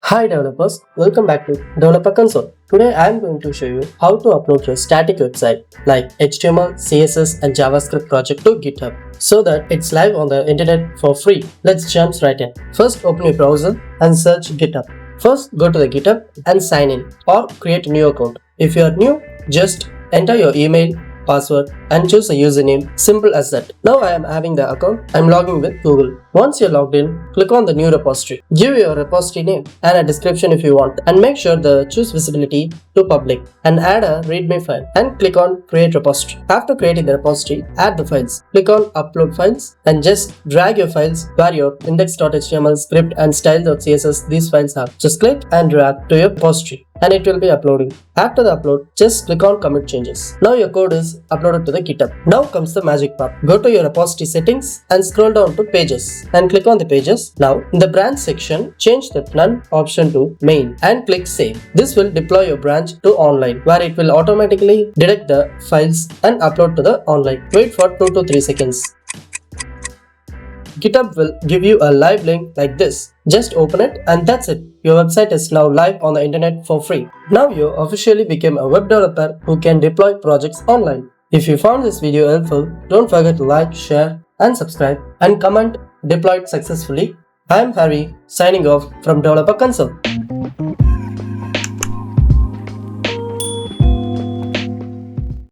Hi developers, welcome back to Developer Console. Today I am going to show you how to upload your static website like HTML, CSS and JavaScript project to GitHub so that it's live on the internet for free. Let's jump right in. First open your browser and search GitHub. First go to the GitHub and sign in or create a new account. If you are new, just enter your email, password and choose a username, simple as that. Now I am having the account, I am logging with Google. Once you're logged in, click on the new repository. Give your repository name and a description if you want and make sure the choose visibility to public and add a readme file and click on create repository. After creating the repository, add the files. Click on upload files and just drag your files where your index.html, script and style.css these files are. Just click and drag to your repository and it will be uploading. After the upload, just click on commit changes. Now your code is uploaded to the GitHub. Now comes the magic part. Go to your repository settings and scroll down to pages and click on the pages. Now in the branch section, change the none option to main and click save. This will deploy your branch to online where it will automatically detect the files and upload to the online. Wait for 2 to 3 seconds. GitHub will give you a live link like this. Just open it and that's it. Your website is now live on the internet for free. Now you officially became a web developer who can deploy projects online. If you found this video helpful, don't forget to like, share and subscribe and comment deployed successfully. I am Harry signing off from Developer Console.